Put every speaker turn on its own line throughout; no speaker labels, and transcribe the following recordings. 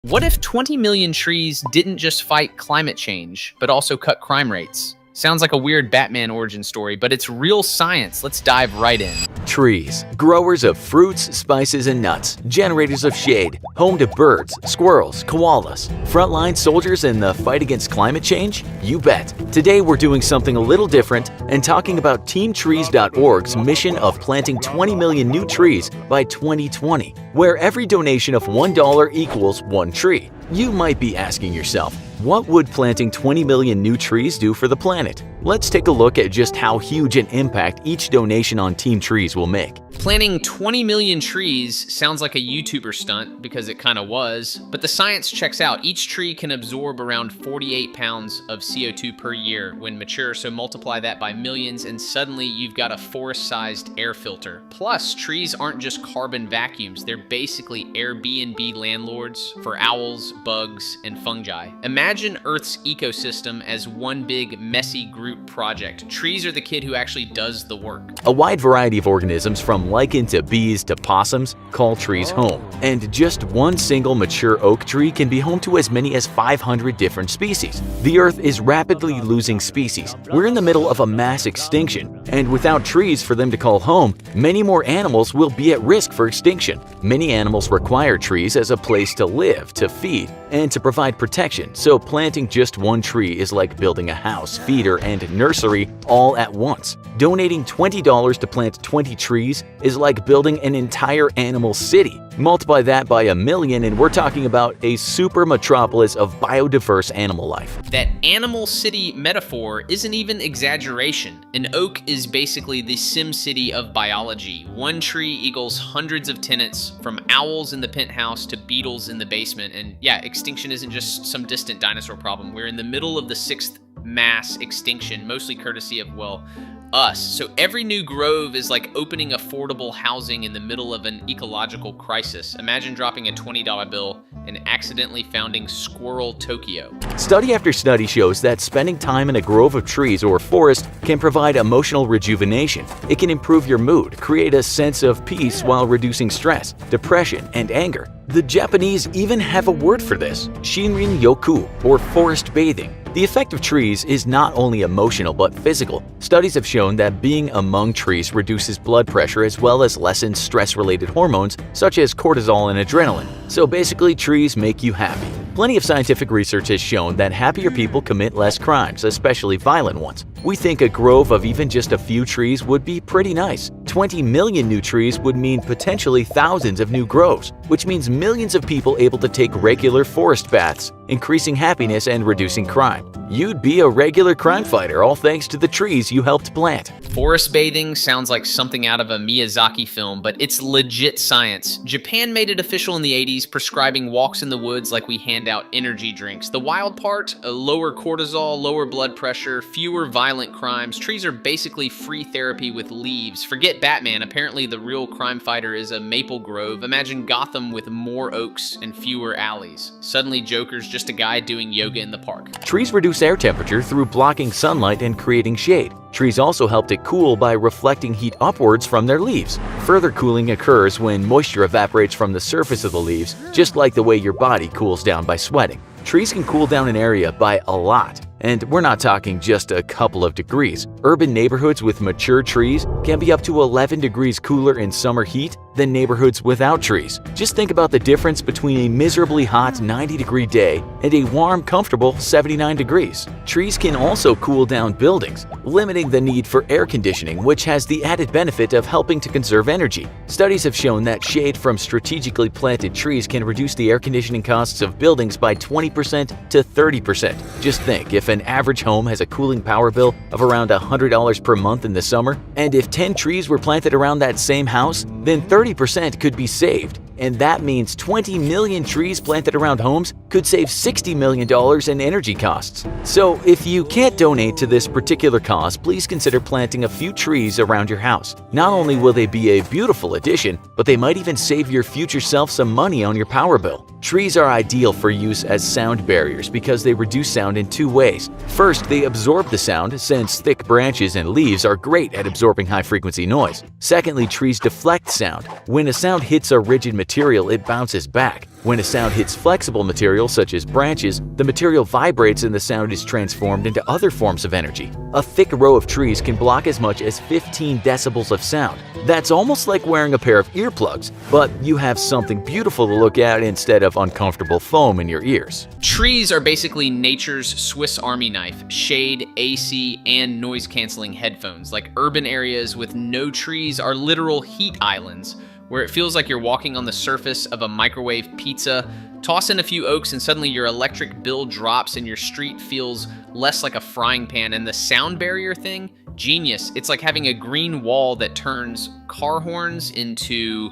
What if 20 million trees didn't just fight climate change, but also cut crime rates? Sounds like a weird Batman origin story, but it's real science. Let's dive right in.
Trees, growers of fruits, spices, and nuts, generators of shade, home to birds, squirrels, koalas, frontline soldiers in the fight against climate change? You bet. Today we're doing something a little different and talking about TeamTrees.org's mission of planting 20 million new trees by 2020, where every donation of $1 equals one tree. You might be asking yourself, what would planting 20 million new trees do for the planet? Let's take a look at just how huge an impact each donation on Team Trees will make.
Planting 20 million trees sounds like a YouTuber stunt, because it kind of was, but the science checks out. Each tree can absorb around 48 pounds of CO2 per year when mature, so multiply that by millions and suddenly you've got a forest-sized air filter. Plus, trees aren't just carbon vacuums, they're basically Airbnb landlords for owls, bugs, and fungi. Imagine Earth's ecosystem as one big, messy group project. Trees are the kid who actually does the work.
A wide variety of organisms, from lichen to bees to possums, call trees home. And just one single mature oak tree can be home to as many as 500 different species. The Earth is rapidly losing species. We're in the middle of a mass extinction, and without trees for them to call home, many more animals will be at risk for extinction. Many animals require trees as a place to live, to feed, and to provide protection, so planting just one tree is like building a house, feeder, and nursery all at once. Donating $20 to plant 20 trees is like building an entire animal city. Multiply that by a million and we're talking about a super metropolis of biodiverse animal life.
That animal city metaphor isn't even exaggeration. An oak is basically the Sim City of biology. One tree equals hundreds of tenants, from owls in the penthouse to beetles in the basement. And yeah, extinction isn't just some distant dinosaur problem. We're in the middle of the sixth mass extinction, mostly courtesy of, well, us. So every new grove is like opening affordable housing in the middle of an ecological crisis. Imagine dropping a $20 bill and accidentally founding Squirrel Tokyo.
Study after study shows that spending time in a grove of trees or forest can provide emotional rejuvenation. It can improve your mood, create a sense of peace while reducing stress, depression, and anger. The Japanese even have a word for this, Shinrin-yoku, or forest bathing. The effect of trees is not only emotional but physical. Studies have shown that being among trees reduces blood pressure as well as lessens stress-related hormones such as cortisol and adrenaline. So basically, trees make you happy. Plenty of scientific research has shown that happier people commit less crimes, especially violent ones. We think a grove of even just a few trees would be pretty nice. 20 million new trees would mean potentially thousands of new groves, which means millions of people able to take regular forest baths, increasing happiness and reducing crime. You'd be a regular crime fighter, all thanks to the trees you helped plant.
Forest bathing sounds like something out of a Miyazaki film, but it's legit science. Japan made it official in the 80s, prescribing walks in the woods like we hand out energy drinks. The wild part? Lower cortisol, lower blood pressure, fewer violent crimes. Trees are basically free therapy with leaves. Forget Batman, apparently the real crime fighter is a maple grove. Imagine Gotham with more oaks and fewer alleys. Suddenly Joker's just a guy doing yoga in the park.
Trees reduce air temperature through blocking sunlight and creating shade. Trees also help to cool by reflecting heat upwards from their leaves. Further cooling occurs when moisture evaporates from the surface of the leaves, just like the way your body cools down by sweating. Trees can cool down an area by a lot. And we're not talking just a couple of degrees. Urban neighborhoods with mature trees can be up to 11 degrees cooler in summer heat than neighborhoods without trees. Just think about the difference between a miserably hot 90-degree day and a warm, comfortable 79 degrees. Trees can also cool down buildings, limiting the need for air conditioning, which has the added benefit of helping to conserve energy. Studies have shown that shade from strategically planted trees can reduce the air conditioning costs of buildings by 20% to 30%. Just think, if an average home has a cooling power bill of around $100 per month in the summer, and if 10 trees were planted around that same house, then 30% could be saved. And that means 20 million trees planted around homes could save $60 million in energy costs. So if you can't donate to this particular cause, please consider planting a few trees around your house. Not only will they be a beautiful addition, but they might even save your future self some money on your power bill. Trees are ideal for use as sound barriers because they reduce sound in two ways. First, they absorb the sound, since thick branches and leaves are great at absorbing high-frequency noise. Secondly, trees deflect sound. When a sound hits a rigid material, material, it bounces back. When a sound hits flexible material such as branches, the material vibrates and the sound is transformed into other forms of energy. A thick row of trees can block as much as 15 decibels of sound. That's almost like wearing a pair of earplugs, but you have something beautiful to look at instead of uncomfortable foam in your ears.
Trees are basically nature's Swiss Army knife, shade, AC, and noise-canceling headphones. Like urban areas with no trees are literal heat islands, where it feels like you're walking on the surface of a microwave pizza. Toss in a few oaks and suddenly your electric bill drops and your street feels less like a frying pan. And the sound barrier thing, genius. It's like having a green wall that turns car horns into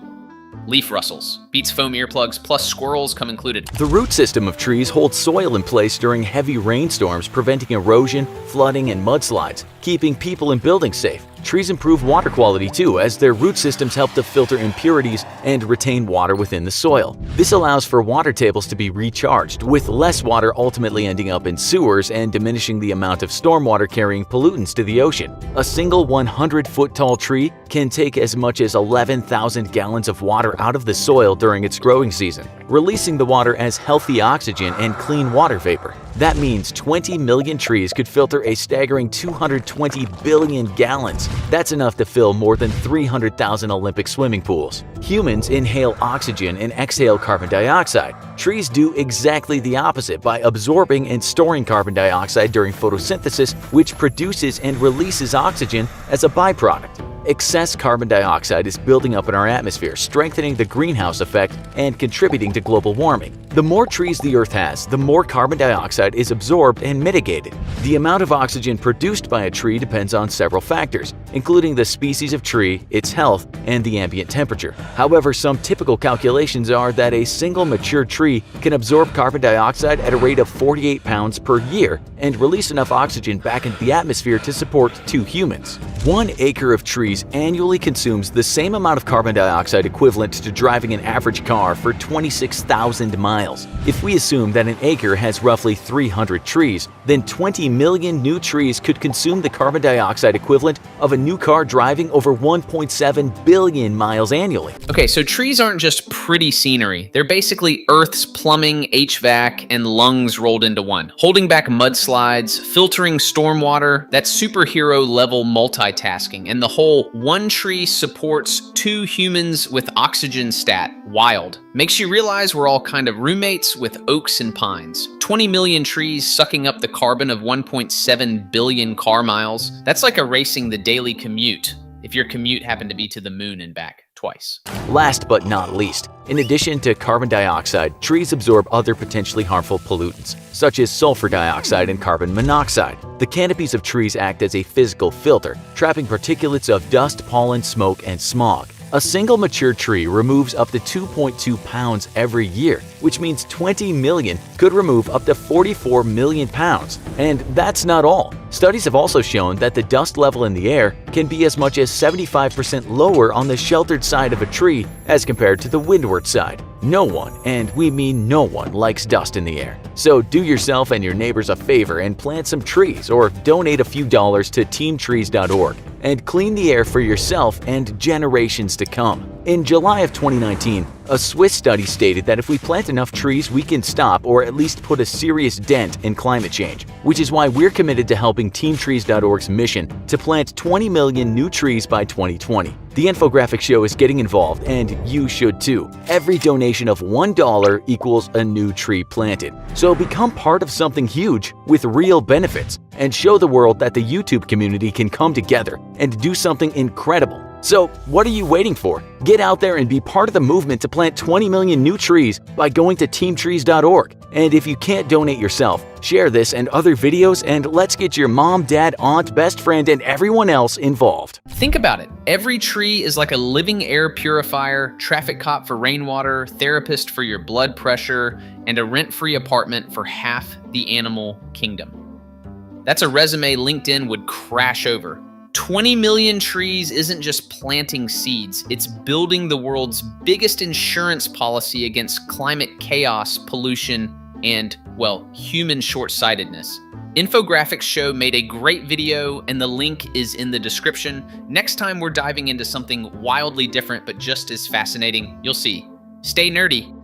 leaf rustles. Beats foam earplugs, plus squirrels come included.
The root system of trees holds soil in place during heavy rainstorms, preventing erosion, flooding, and mudslides, keeping people and buildings safe. Trees improve water quality too, as their root systems help to filter impurities and retain water within the soil. This allows for water tables to be recharged, with less water ultimately ending up in sewers and diminishing the amount of stormwater carrying pollutants to the ocean. A single 100-foot-tall tree can take as much as 11,000 gallons of water out of the soil during its growing season, releasing the water as healthy oxygen and clean water vapor. That means 20 million trees could filter a staggering 220 billion gallons. That's enough to fill more than 300,000 Olympic swimming pools. Humans inhale oxygen and exhale carbon dioxide. Trees do exactly the opposite by absorbing and storing carbon dioxide during photosynthesis, which produces and releases oxygen as a byproduct. Excess carbon dioxide is building up in our atmosphere, strengthening the greenhouse effect and contributing to global warming. The more trees the Earth has, the more carbon dioxide is absorbed and mitigated. The amount of oxygen produced by a tree depends on several factors, including the species of tree, its health, and the ambient temperature. However, some typical calculations are that a single mature tree can absorb carbon dioxide at a rate of 48 pounds per year and release enough oxygen back into the atmosphere to support 2 humans. 1 acre of trees annually consumes the same amount of carbon dioxide equivalent to driving an average car for 26,000 miles. If we assume that an acre has roughly 300 trees, then 20 million new trees could consume the carbon dioxide equivalent of a new car driving over 1.7 billion miles annually.
Okay, so trees aren't just pretty scenery. They're basically Earth's plumbing, HVAC, and lungs rolled into one. Holding back mudslides, filtering stormwater, that's superhero-level multitasking, and the whole one tree supports 2 humans with oxygen stat. Wild. Makes you realize we're all kind of roommates with oaks and pines. 20 million trees sucking up the carbon of 1.7 billion car miles. That's like erasing the daily commute, if your commute happened to be to the moon and back twice.
Last but not least, in addition to carbon dioxide, trees absorb other potentially harmful pollutants, such as sulfur dioxide and carbon monoxide. The canopies of trees act as a physical filter, trapping particulates of dust, pollen, smoke, and smog. A single mature tree removes up to 2.2 pounds every year, which means 20 million could remove up to 44 million pounds. And that's not all. Studies have also shown that the dust level in the air can be as much as 75% lower on the sheltered side of a tree as compared to the windward side. No one, and we mean no one, likes dust in the air. So do yourself and your neighbors a favor and plant some trees, or donate a few dollars to teamtrees.org and clean the air for yourself and generations to come. In July of 2019, a Swiss study stated that if we plant enough trees, we can stop or at least put a serious dent in climate change, which is why we're committed to helping TeamTrees.org's mission to plant 20 million new trees by 2020. The Infographics Show is getting involved, and you should too. Every donation of $1 equals a new tree planted. So become part of something huge with real benefits, and show the world that the YouTube community can come together and do something incredible. So what are you waiting for? Get out there and be part of the movement to plant 20 million new trees by going to teamtrees.org. And if you can't donate yourself, share this and other videos, and let's get your mom, dad, aunt, best friend, and everyone else involved.
Think about it. Every tree is like a living air purifier, traffic cop for rainwater, therapist for your blood pressure, and a rent-free apartment for half the animal kingdom. That's a resume LinkedIn would crash over. 20 million trees isn't just planting seeds, it's building the world's biggest insurance policy against climate chaos, pollution, and, well, human short-sightedness. Infographics Show made a great video, and the link is in the description. Next time we're diving into something wildly different but just as fascinating. You'll see. Stay nerdy.